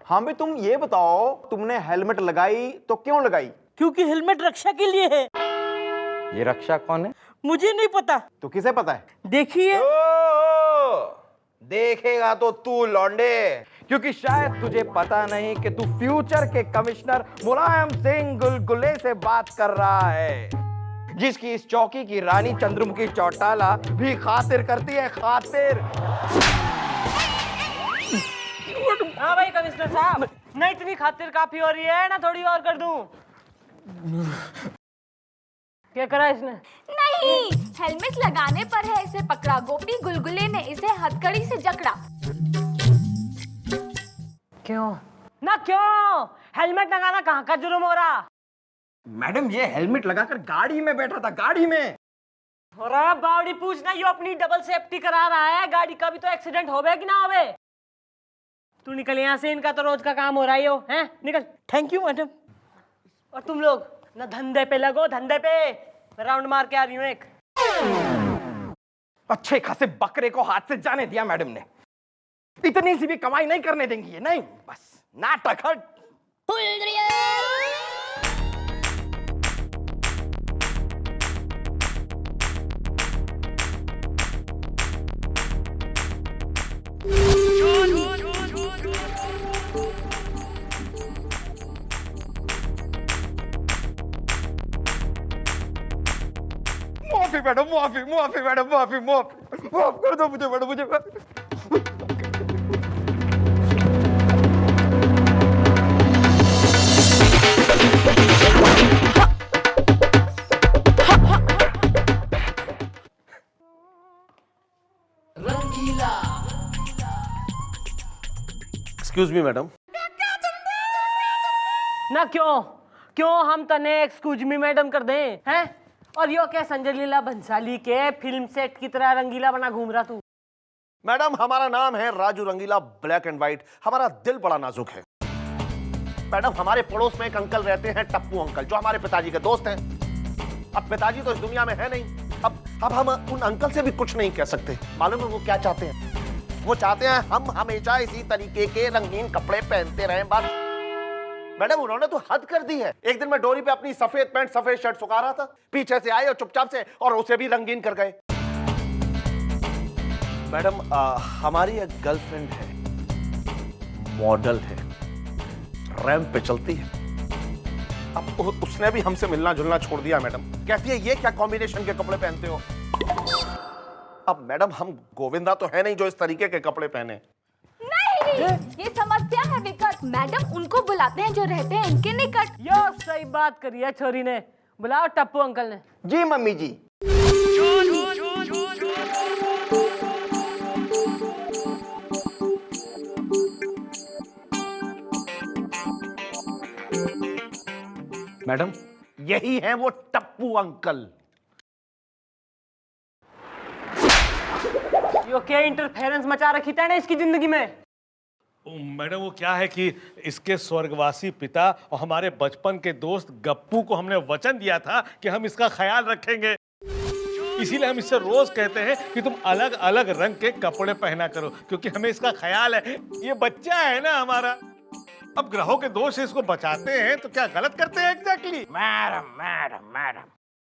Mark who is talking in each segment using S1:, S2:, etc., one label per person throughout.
S1: हाँ भी तुम ये बताओ, तुमने हेलमेट लगाई तो क्यों लगाई?
S2: क्योंकि हेलमेट रक्षा के लिए है।
S1: ये रक्षा कौन है?
S2: मुझे नहीं पता।
S1: तो किसे पता है?
S2: देखिए।
S1: देखेगा तो तू लौंडे, क्योंकि शायद तुझे पता नहीं कि तू फ्यूचर के कमिश्नर मुलायम सिंह गुलगुले से बात कर रहा है, जिसकी इस चौकी की रानी चंद्रमुखी चौटाला भी खातिर करती है, खातिर।
S2: हाँ भाई कमिश्नर साहब, ना इतनी खातिर काफी हो रही है, ना थोड़ी और कर दूं। क्या करा इसने?
S3: नहीं, हेलमेट लगाने पर है इसे पकड़ा। गोपी गुलगुले ने इसे हथकड़ी से जकड़ा।
S2: क्यों? ना क्यों? हेलमेट लगाना कहाँ का जुर्म हो रहा?
S1: मैडम, ये हेलमेट लगाकर गाड़ी में बैठा था, गाड़ी में।
S2: और बावड़ी पूछना, ये अपनी डबल सेफ्टी करा रहा है। गाड़ी का भी तो एक्सीडेंट होवे कि ना होवे। तू निकल यहाँ से, इनका तो रोज का काम हो रहा है, हैं? निकल। Thank you madam. और तुम लोग ना धंधे पे लगो, धंधे पे। मैं राउंड मार के आ रही हूँ एक।
S1: अच्छे खासे बकरे को हाथ से जाने दिया मैडम ने। इतनी सी भी कमाई नहीं करने देंगी ये, नहीं, बस नाटक। हट। माफी मैडम, माफी मैडम, माफ कर दो मुझे मैडम, मुझे।
S4: Excuse me madam.
S2: ना क्यों हम तने एक्सक्यूज मी मैडम कर दें, हैं? और यो क्या संजय लीला भंसाली के फिल्म सेट की तरह रंगीला बना घूम रहा तू?
S4: मैडम, हमारा नाम है राजू रंगीला, ब्लैक एंड व्हाइट। हमारा दिल बड़ा नाजुक है। मैडम, हमारे पड़ोस में एक अंकल रहते हैं, टप्पू अंकल, जो हमारे पिताजी के दोस्त हैं। अब पिताजी तो इस दुनिया में है नहीं। अब हम उन अंकल से भी कुछ नहीं कह सकते। मालूम है वो क्या चाहते हैं? वो चाहते हैं हम हमेशा इसी तरीके के रंगीन कपड़े पहनते रहें, बस। मैडम, उन्होंने तो हद कर दी है। एक दिन मैं डोरी पे अपनी सफेद पैंट सफेद शर्ट सुखा रहा था, पीछे से आए और चुपचाप से और उसे भी रंगीन कर गए। मैडम, हमारी एक गर्लफ्रेंड है, मॉडल है, रैंप पे चलती है। अब उसने भी हमसे मिलना जुलना छोड़ दिया मैडम। कहती है ये क्या कॉम्बिनेशन के कपड़े पहनते हो। अब मैडम, हम गोविंदा तो है नहीं जो इस तरीके के कपड़े पहने।
S3: नहीं, ये समस्या है विकट। मैडम उनको बुलाते हैं जो रहते हैं इनके निकट।
S2: यो सही बात करी है छोरी ने। बुलाओ टप्पू अंकल ने।
S1: जी मम्मी जी। मैडम, यही है वो टप्पू अंकल।
S2: यो क्या इंटरफेरेंस मचा रखी था इसकी जिंदगी में?
S5: मैडम, वो क्या है कि इसके स्वर्गवासी पिता और हमारे बचपन के दोस्त गप्पू को हमने वचन दिया था कि हम इसका ख्याल रखेंगे। इसीलिए हम इससे रोज कहते हैं कि तुम अलग अलग रंग के कपड़े पहना करो, क्योंकि हमें इसका ख्याल है। ये बच्चा है ना हमारा। अब ग्रहों के दोष से इसको बचाते हैं तो क्या गलत करते हैं एग्जैक्टली?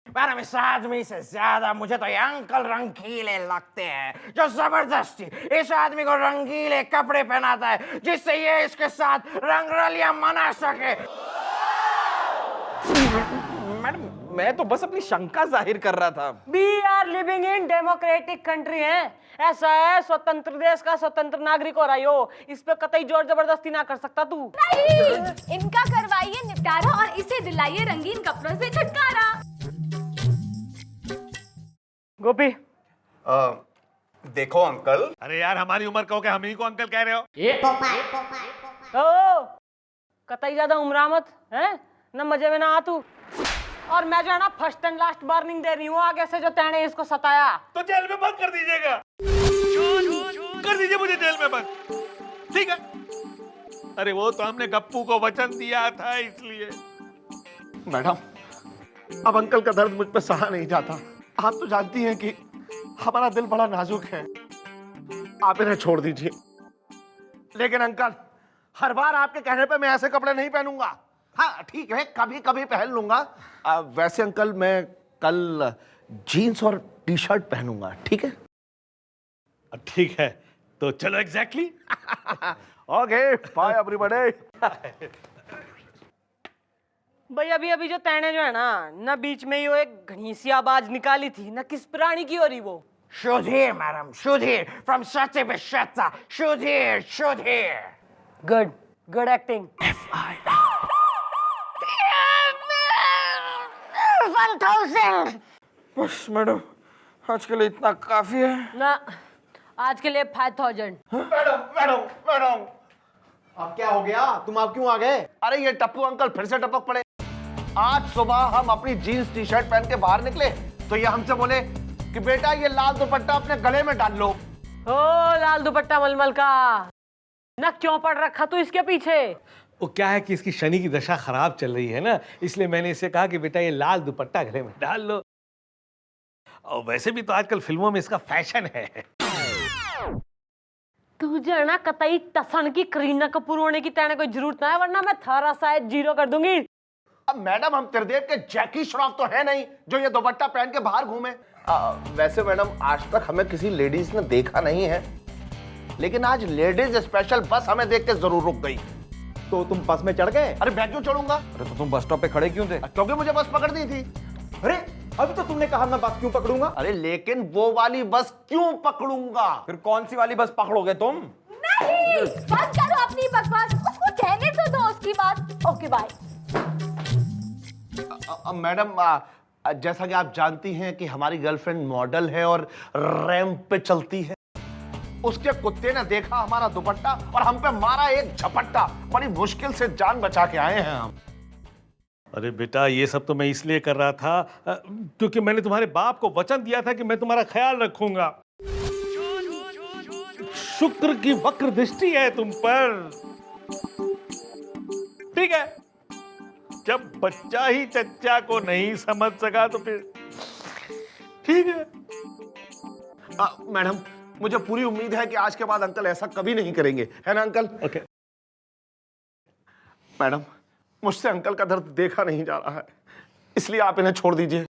S1: मैडम, इस आदमी से ज्यादा मुझे तो ये अंकल रंगीले लगते हैं, जो जबरदस्ती इस आदमी को रंगीले कपड़े पहनाता है, जिससे ये इसके साथ रंगरलियां मना सके। मैडम, मैं तो बस अपनी शंका जाहिर कर रहा था।
S2: We are living in democratic country है। ऐसा है, स्वतंत्र देश का स्वतंत्र नागरिक हो रही हो, इस पे कतई जोर जबरदस्ती ना कर सकता तू।
S3: नहीं, इनका करवाइए निपटारा और इसे दिलाइए रंगीन कपड़ों से छुटकारा।
S2: गोपी,
S1: देखो अंकल।
S5: अरे यार, हमारी उम्र का हो के हम ही को अंकल कह रहे हो?
S2: ओ कतई ज्यादा उम्र मत है न, मजे में ना आ तू। और मैं जो है ना फर्स्ट एंड लास्ट वार्निंग दे रही हूँ, आगे से जो तेने इसको सताया
S5: तो जेल में बंद कर दीजिएगा। कर दीजिए मुझे जेल में बंद, ठीक है? अरे वो तो हमने गप्पू को वचन दिया था इसलिए।
S4: मैडम, अब अंकल का दर्द मुझ पर सहा नहीं जाता। आप तो जानती हैं कि हमारा दिल बड़ा नाजुक है। आप इन्हें छोड़ दीजिए। लेकिन अंकल, हर बार आपके कहने पे मैं ऐसे कपड़े नहीं पहनूंगा। हाँ ठीक है, कभी कभी पहन लूंगा। वैसे अंकल, मैं कल जीन्स और टी शर्ट पहनूंगा, ठीक है?
S5: ठीक है, तो चलो एग्जैक्टली।
S4: Okay, by everybody.
S2: भाई अभी अभी जो तैने जो है ना बीच में ही वो एक घनीसी आवाज निकाली थी ना, किस प्राणी की हो रही वो?
S1: Sudhir, madam, Sudhir from Satya Bishata. Sudhir, Sudhir.
S2: Good good acting.
S3: 1000।
S1: बस मैडम, आज के लिए इतना काफी है।
S2: ना, आज के लिए 5000।
S4: मैडम मैडम मैडम,
S1: अब क्या हो गया? तुम अब क्यों आ गए?
S4: अरे ये टप्पू अंकल फिर से टपक पड़े। आज सुबह हम अपनी जीन्स टी शर्ट पहन के बाहर निकले तो ये हमसे बोले कि बेटा ये लाल दुपट्टा अपने गले में डाल लो।
S2: ओ लाल दुपट्टा मलमल का ना, क्यों पड़ रखा तू इसके पीछे?
S5: वो क्या है कि इसकी शनि की दशा खराब चल रही है ना, इसलिए मैंने इसे कहा कि बेटा ये लाल दुपट्टा गले में डाल लो। और वैसे भी तो आजकल फिल्मों में इसका फैशन है।
S2: तू जो है ना कतई टसन की करीना कपूर होने की तेने कोई जरूरत ना है, वरना मैं थारा शायद 0 कर दूंगी।
S4: अब मैडम, हम त्रिदेव के जैकी श्रॉफ तो है नहीं जो ये दुपट्टा पहन के बाहर घूमे। वैसे मैडम, आज तक हमें किसी लेडीज ने देखा नहीं है, लेकिन आज लेडीज स्पेशल बस हमें देख के जरूर रुक गई।
S1: तो तुम बस में चढ़ गए?
S4: अरे मैं क्यों चढ़ूंगा?
S1: अरे तो तुम बस स्टॉप पे खड़े क्यों थे?
S4: क्योंकि मुझे बस पकड़नी थी।
S1: अरे अभी तो तुमने कहा मैं बस क्यों पकड़ूंगा?
S4: अरे लेकिन वो वाली बस क्यों पकड़ूंगा?
S1: फिर कौन सी वाली बस पकड़ोगे तुम?
S3: नहीं, बंद करो अपनी बकवास, उसको कहने तो दो उसकी बात। Okay bye.
S4: मैडम, जैसा कि आप जानती हैं कि हमारी गर्लफ्रेंड मॉडल है और रैंप पे चलती है। उसके कुत्ते ने देखा हमारा दुपट्टा और हम पे मारा एक झपट्टा। बड़ी मुश्किल से जान बचा के आए हैं हम।
S5: अरे बेटा, ये सब तो मैं इसलिए कर रहा था क्योंकि मैंने तुम्हारे बाप को वचन दिया था कि मैं तुम्हारा ख्याल रखूंगा। शुक्र की वक्र दृष्टि है तुम पर। ठीक है, जब बच्चा ही चच्चा को नहीं समझ सका तो फिर ठीक है।
S4: मैडम, मुझे पूरी उम्मीद है कि आज के बाद अंकल ऐसा कभी नहीं करेंगे, है ना अंकल?
S5: ओके।
S4: मैडम, मुझसे अंकल का दर्द देखा नहीं जा रहा है, इसलिए आप इन्हें छोड़ दीजिए,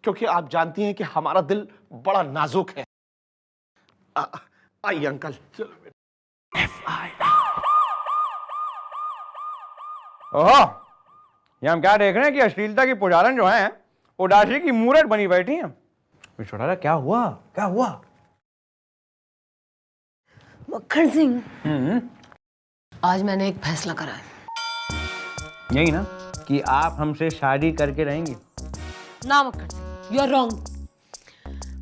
S4: क्योंकि आप जानती हैं कि हमारा दिल बड़ा नाजुक है। आइए अंकल। चलो बेटा।
S1: ओहो, ये हम क्या देख रहे हैं कि अश्लीलता की पुजारन जो हैं उदासी की मूरत बनी बैठी हैं। बिछोड़ा, क्या हुआ? क्या हुआ?
S2: मक्खन सिंह, आज मैंने एक फैसला करा है।
S1: यही ना कि आप हमसे शादी करके रहेंगी?
S2: ना मक्खन सिंह, यू आर रॉन्ग।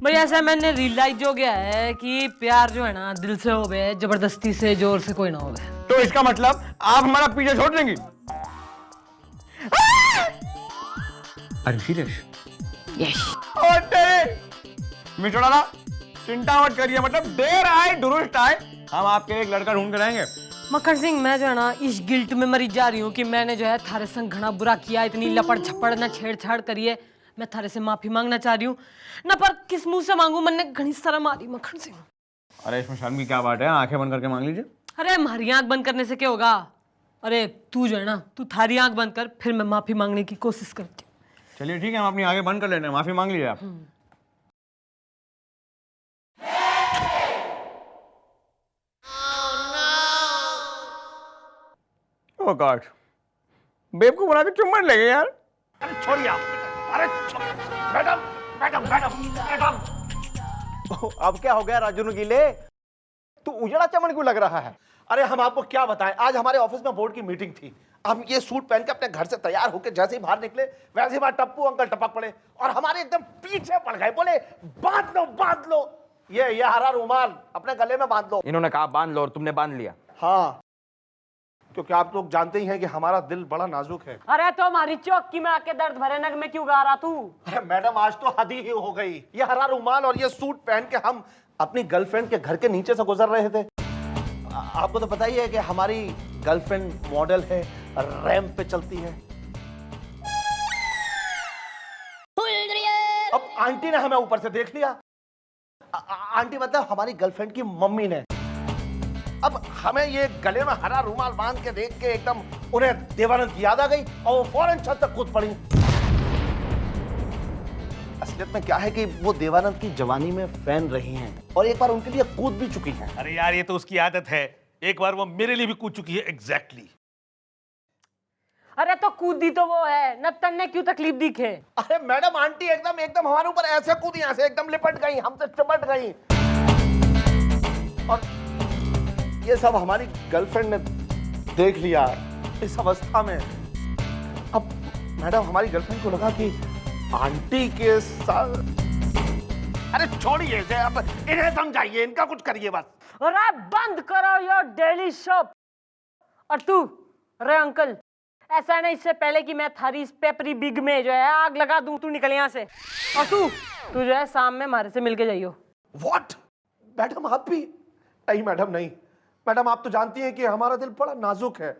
S2: भाई ऐसा मैंने रियलाइज हो गया है कि प्यार जो है ना दिल से हो गया, जबरदस्ती से जोर से कोई ना हो गया।
S1: तो इसका मतलब आप हमारा पीछे छोड़ देंगी? अरे सीरियस?
S2: यस।
S1: मिचोड़ा, चिंता मत करिए, मतलब देर आए दुरुस्त आए, हम आपके एक लड़का ढूंढ के रहेंगे।
S2: मक्खन सिंह, मैं जो है ना इस गिल्ट में मरी जा रही हूँ कि मैंने जो है थारे संग घना बुरा किया, इतनी लपड़ झपड़ ना छेड़छाड़ करिए। मैं थारे से माफी मांगना चाह रही हूँ ना, पर किस मुंह से मांगू, मैंने घनी शर्म आ रही मक्खन सिंह।
S1: अरे इसमें शर्म की क्या बात है? आंखें बंद करके मांग लीजिए।
S2: अरे हमारी आंख बंद करने से क्या होगा? अरे तू जो है ना, तू थारी आंख बंद कर, फिर मैं माफी मांगने की कोशिश करती हूँ।
S1: चलिए ठीक है, हम अपनी आंखें बंद कर लेते हैं, माफी मांग लीजिए आप। ओह गॉड, बेब को बुला के चुम्बन लगे यार।
S4: अरे छोड़िए आप। अरे मैडम मैडम मैडम मैडम।
S1: अब क्या हो गया राजू रंगीले? तू उजड़ा चमन क्यों लग रहा है?
S4: अरे हम आपको क्या बताएं, आज हमारे ऑफिस में बोर्ड की मीटिंग थी। हम ये सूट पहन के अपने घर से तैयार होकर जैसे ही बाहर निकले, वैसे ही बाहर टप्पू अंकल टपक पड़े और हमारे एकदम पीछे पड़ गए। बोले बांध लो बांध लो, ये हरा रुमाल अपने गले में बांध लो।
S1: इन्होंने कहा बांध लो और तुमने बांध लिया?
S4: हाँ, क्योंकि आप लोग जानते ही हैं कि हमारा दिल बड़ा नाजुक है।
S2: अरे तो हमारी चौकी में आके दर्द भरे नग में क्यों गा रहा तू?
S4: अरे मैडम, आज तो हद ही हो गई। ये हरा रुमाल और ये सूट पहन के हम अपनी गर्लफ्रेंड के घर के नीचे से गुजर रहे थे। आपको तो पता ही है कि हमारी गर्लफ्रेंड मॉडल है, रैंप पे चलती है। अब आंटी ने हमें ऊपर से देख लिया। आंटी मतलब हमारी गर्लफ्रेंड की मम्मी ने। अब हमें ये गले में हरा रुमाल बांध के देख के एकदम उन्हें देवानंद की याद आ गई और वो फौरन छत तक कूद पड़ी। असलियत में क्या है कि वो देवानंद की जवानी में फैन रही हैं और एक बार उनके लिए कूद भी चुकी हैं।
S5: अरे यार ये तो उसकी आदत है, एक बार वो मेरे लिए भी कूद चुकी है। एग्जैक्टली।
S2: अरे तो कूदी तो वो है, नत्तन ने क्यों तकलीफ दिखे?
S4: अरे मैडम आंटी एकदम एकदम हमारे ऊपर ऐसे कूदी, यहाँ से एकदम लिपट गई, हमसे चिपट गई। और ये सब हमारी गर्लफ्रेंड ने देख लिया इस अवस्था में। अब मैडम हमारी गर्लफ्रेंड को लगा कि आंटी के साथ, अरे छोड़िए इसे, अब इन्हें समझाइए, इनका कुछ करिए बस।
S2: अरे बंद करो योर डेली शॉप। और तू रे अंकल, ऐसा नहीं इससे पहले कि मैं थारी इस पेपरी बिग में जो है आग लगा दूं, तू निकल यहाँ से। और तू जो है शाम में हमारे से मिलके जाइयो।
S4: व्हाट मैडम, आप भी? नहीं मैडम नहीं, मैडम आप तो जानती हैं कि हमारा दिल बड़ा नाजुक है।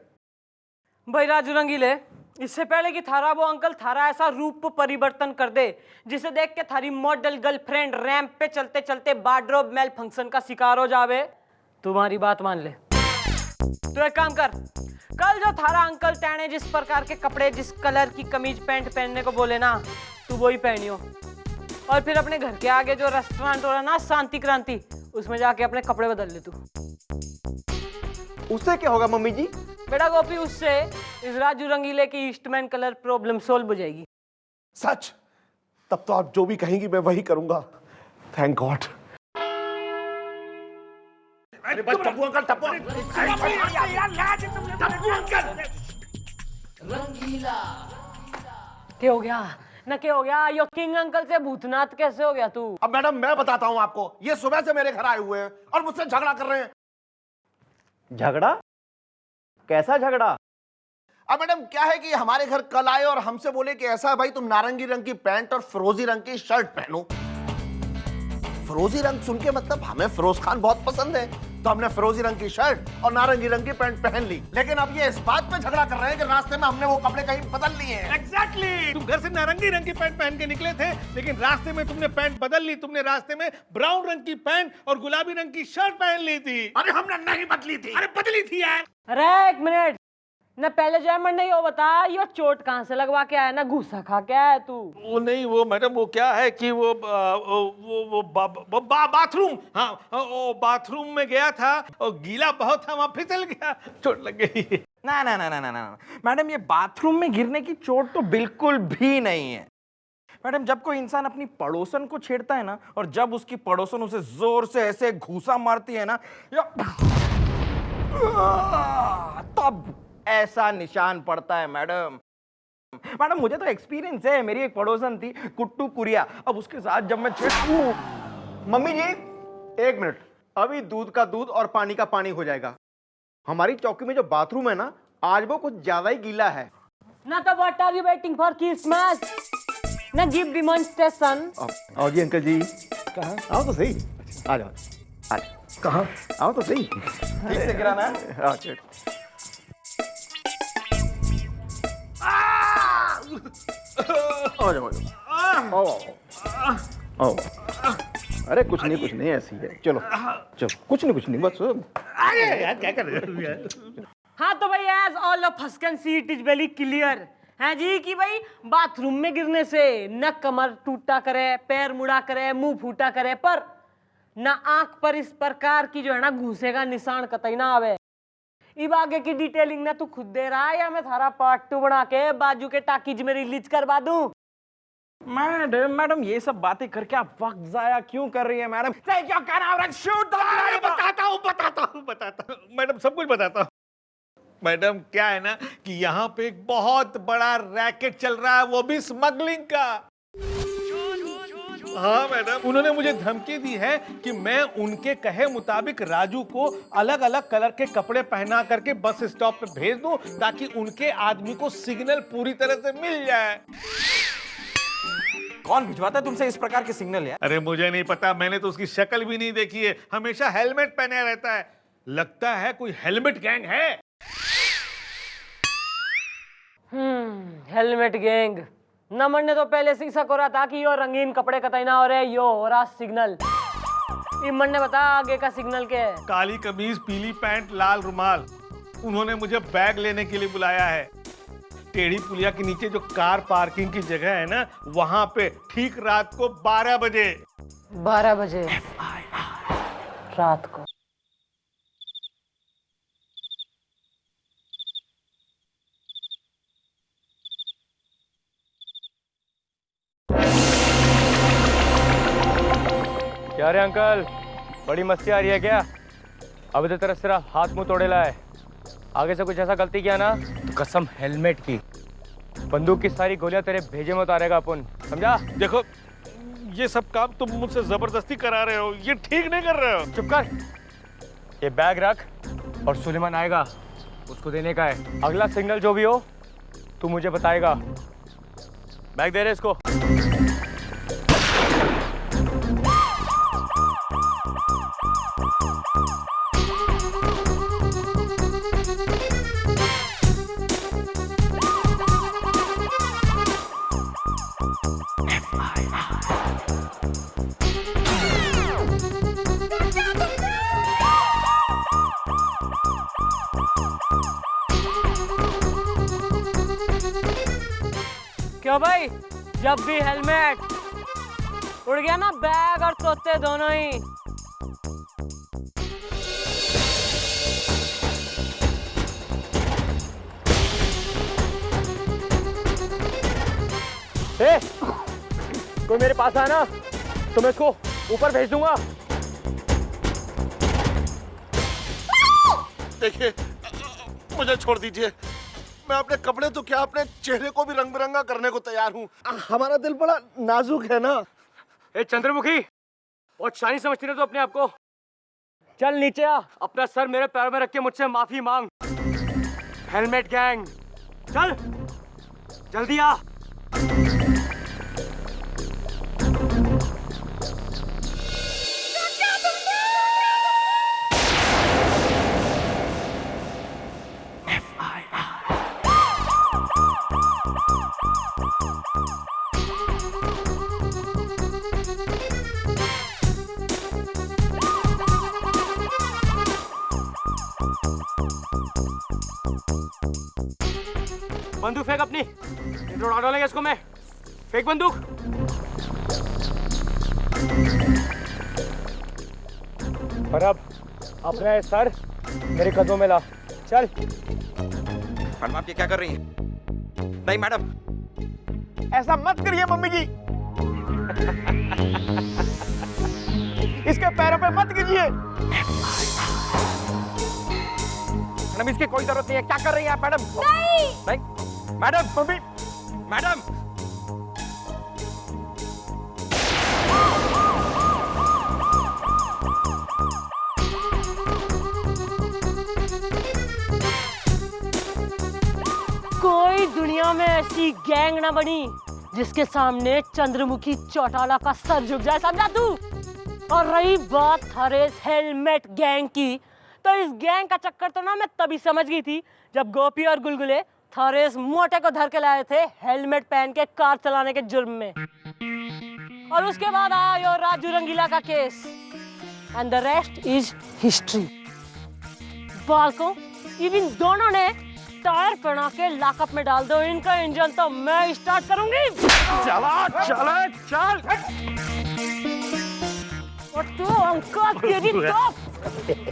S2: भाई राजू रंगीले, इससे पहले कि थारा वो अंकल थारा ऐसा रूप परिवर्तन कर दे जिसे देख के थारी मॉडल गर्लफ्रेंड रैंप पे चलते चलते वार्डरोब मेल फंक्शन का शिकार हो जावे, तुम्हारी बात मान ले। तो एक काम कर, कल जो थारा अंकल टैने जिस प्रकार के कपड़े, जिस कलर की कमीज पैंट पहनने को बोले ना, तू वही पहनियो। और फिर अपने घर के आगे जो रेस्टोरेंट हो रहा ना शांति क्रांति, उसमें जाके अपने कपड़े बदल ले तू।
S1: उससे क्या होगा मम्मी जी?
S2: बेटा गोपी, उससे इस राजू रंगीले की ईस्टमैन कलर प्रॉब्लम सोल्व हो जाएगी।
S4: सच? तब तो आप जो भी कहेंगी मैं वही करूंगा। Thank God. अरे बस टप्पू अंकल, टप्पू अंकल।
S2: क्या हो गया ना, क्या हो गया? यो किंग अंकल से भूतनाथ कैसे हो गया तू?
S4: अब मैडम मैं बताता हूं आपको, ये सुबह से मेरे घर आए हुए हैं और मुझसे झगड़ा कर रहे हैं।
S1: झगड़ा? कैसा झगड़ा?
S4: अब मैडम क्या है कि हमारे घर कल आए और हमसे बोले कि ऐसा है भाई, तुम नारंगी रंग की पैंट और फिरोजी रंग की शर्ट पहनो। फिरोजी रंग सुन के मतलब हमें फिरोज खान बहुत पसंद है, तो हमने फिरोजी रंग की शर्ट और नारंगी रंग की पैंट पहन ली। लेकिन अब ये इस बात पे झगड़ा कर रहे हैं कि रास्ते में हमने वो कपड़े कहीं बदल लिए हैं।
S5: एग्जैक्टली। तुम घर से नारंगी रंग की पैंट पहन के निकले थे, लेकिन रास्ते में तुमने पैंट बदल ली। तुमने रास्ते में ब्राउन रंग की पैंट और गुलाबी रंग की शर्ट पहन ली थी।
S4: अरे हमने नहीं बदली थी।
S5: अरे बदली थी यार।
S2: अरे एक मिनट न, पहले जो है मन नहीं, वो बता यो चोट कहाँ से लगवा के आया ना, घूसा खा के आया तू?
S5: वो नहीं, वो मैडम वो क्या है कि वो बाथरूम, हाँ वो बाथरूम में गया था और गीला बहुत था, वहां फिसल गया, चोट लग गई।
S1: ना ना ना ना ना ना मैडम, ये बाथरूम में गिरने की चोट तो बिल्कुल भी नहीं है। मैडम जब कोई इंसान अपनी पड़ोसन को छेड़ता है ना, और जब उसकी पड़ोसन उसे जोर से ऐसे घूसा मारती है ना, तब ऐसा निशान पड़ता है मैडम। मैडम मुझे तो एक्सपीरियंस है, मेरी एक पड़ोसन थी कुट्टू कुरिया, अब उसके साथ जब मैं
S6: मम्मी जी एक मिनट, अभी दूध का दूध और पानी का पानी हो जाएगा। हमारी चौकी में जो बाथरूम है ना, आज वो कुछ ज्यादा ही गीला है।
S2: ना तो what are you waiting for Christmas? ना गिव डिमॉन्स्ट्रेशन।
S6: आओ जी अंकल जी। कहाँ? आओ तो सही, आ जाओ। कहाँ? आओ तो सही।
S1: ठीक से गिराना है।
S6: अच्छा आ जाओ आओ आओ। अरे कुछ नहीं ऐसी है, चलो चलो, कुछ नहीं बस।
S5: यार क्या कर रहे हो यार?
S2: हाँ तो भाई as all of us can see it is very clear है जी कि भाई बाथरूम में गिरने से न कमर टूटा करे, पैर मुड़ा करे, मुंह फूटा करे, पर न आंख पर इस प्रकार की जो है ना घूसे का निशान कतई ना आवे। इब आगे की डिटेलिंग ना तू खुद दे रहा है या मैं थारा पार्ट 2 बना के बाजू के टाकीज में रिलीज करवा दूं?
S1: मैडम ये सब बातें करके आप वक्त जाया क्यों कर रही है मैडम?
S5: बताता हूँ मैडम, सब कुछ बताता हूँ। मैडम क्या है ना कि यहाँ पे एक बहुत बड़ा रैकेट चल रहा है, वो भी स्मगलिंग का। हाँ मैडम, उन्होंने मुझे धमकी दी है कि मैं उनके कहे मुताबिक राजू को अलग अलग कलर के कपड़े पहना करके बस स्टॉप पे भेज दूं, ताकि उनके आदमी को सिग्नल पूरी तरह से मिल जाए।
S1: कौन भिजवाता है तुमसे इस प्रकार के सिग्नल यार?
S5: अरे मुझे नहीं पता, मैंने तो उसकी शक्ल भी नहीं देखी है, हमेशा हेलमेट पहने रहता है। लगता है कोई हेलमेट गैंग है।
S2: Helmet gang. नमन ने तो पहले से ही शक हो रहा था कि यो रंगीन कपड़े कतई ना हो रहे, यो हो रहा सिग्नल। इमन ने बता आगे का सिग्नल क्या है?
S5: काली कमीज, पीली पैंट, लाल रुमाल। उन्होंने मुझे बैग लेने के लिए बुलाया है। टेढ़ी पुलिया के नीचे जो कार पार्किंग की जगह है ना, वहां पे ठीक रात को 12 बजे।
S2: 12 बजे रात को।
S1: क्या रे अंकल, बड़ी मस्ती आ रही है क्या? अभी तो तेरा सिर्फ हाथ मुंह तोड़ेला है। आगे से कुछ ऐसा गलती किया ना तो कसम हेलमेट की, बंदूक की सारी गोलियां तेरे भेजे में उतारेगा अपन, समझा?
S5: देखो, ये सब काम तुम मुझसे जबरदस्ती करा रहे हो, ये ठीक नहीं कर रहे हो।
S1: चुप कर, ये बैग रख और सुलेमान आएगा, उसको देने का है। अगला सिग्नल जो भी हो तू मुझे बताएगा। बैग दे रहे इसको।
S2: क्यों भाई, जब भी हेलमेट उड़ गया ना, बैग और तोते दोनों ही।
S1: ए, कोई मेरे पास आना तो मैं इसको ऊपर भेज दूंगा।
S4: देखिए, मुझे छोड़ दीजिए। मैं अपने कपड़े तो क्या, अपने चेहरे को भी रंग बिरंगा करने को तैयार हूँ। हमारा दिल बड़ा नाजुक है ना।
S1: ए चंद्रमुखी, बहुत शानी समझती है तो अपने आप को। चल नीचे आ, अपना सर मेरे पैर में रख के मुझसे माफी मांग। हेलमेट गैंग, चल जल्दी आ। बंदूक फेंक अपनी, उड़ा डालेंगे इसको मैं। फेंक बंदूक। और अब अपना सर मेरे कदमों में ला, चल।
S7: मैडम आप ये क्या कर रही हैं? नहीं मैडम,
S6: ऐसा मत करिए मम्मी जी। इसके पैरों पे मत कीजिए।
S1: मैडम इसकी कोई जरूरत नहीं है। क्या कर रही हैं आप मैडम? नहीं मैडम, मम्मी,
S7: मैडम
S2: कोई दुनिया में ऐसी गैंग ना बनी जिसके सामने चंद्रमुखी चौटाला का सर झुक जाए, समझा तू? और रही बात थरेस हेलमेट गैंग की, तो इस गैंग का चक्कर तो ना मैं तभी समझ गई थी जब गोपी और गुलगुले थरेस मोटे को धर के लाए थे हेलमेट पहन के कार चलाने के जुर्म में। और उसके बाद आया यो राजू रंगीला का case, and the rest is history. बालकों, इन दोनों ने टायर पहना के लॉकअप में डाल दो, इनका इंजन तो मैं स्टार्ट करूंगी।
S1: चला चला चल।
S2: और तू अंकल तेरी टॉप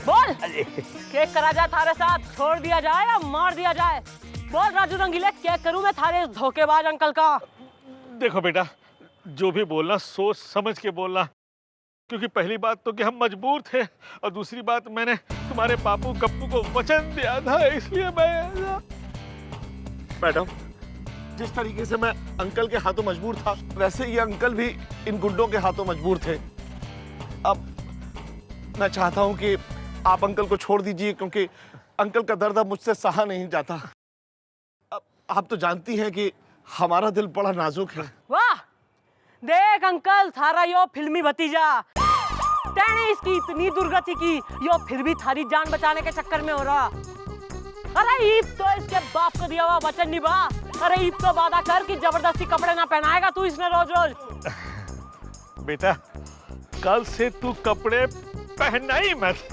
S2: बोल, केक करा जाए थारे साथ, छोड़ दिया जाए या मार दिया जाए? बोल राजू रंगीले, क्या करूं मैं थारे धोखेबाज अंकल का?
S5: देखो बेटा, जो भी बोलना सोच समझ के बोलना, क्योंकि पहली बात तो कि हम मजबूर थे, और दूसरी बात मैंने तुम्हारे बापू गप्पू को वचन दिया था, इसलिए मैं।
S4: मैडम, जिस तरीके से मैं अंकल के हाथों मजबूर था, वैसे ये अंकल भी इन गुंडों के हाथों मजबूर थे। अब मैं चाहता हूं कि आप अंकल को छोड़ दीजिए, क्योंकि अंकल का दर्द अब मुझसे सहा नहीं जाता। अब आप तो जानती हैं कि हमारा दिल बड़ा नाजुक है।
S2: वाह, देख अंकल, थारा यो फिल्मी भतीजा तेने इसकी इतनी दुर्गति की, यो फिर भी थारी जान बचाने के चक्कर में हो रहा। अरे ईब तो इसके बाप को दिया हुआ वचन निभा। अरे ईब तो वादा कर कि जबरदस्ती कपड़े ना पहनाएगा तू इसने रोज रोज।
S5: बेटा कल से तू कपड़े पहनना ही मत।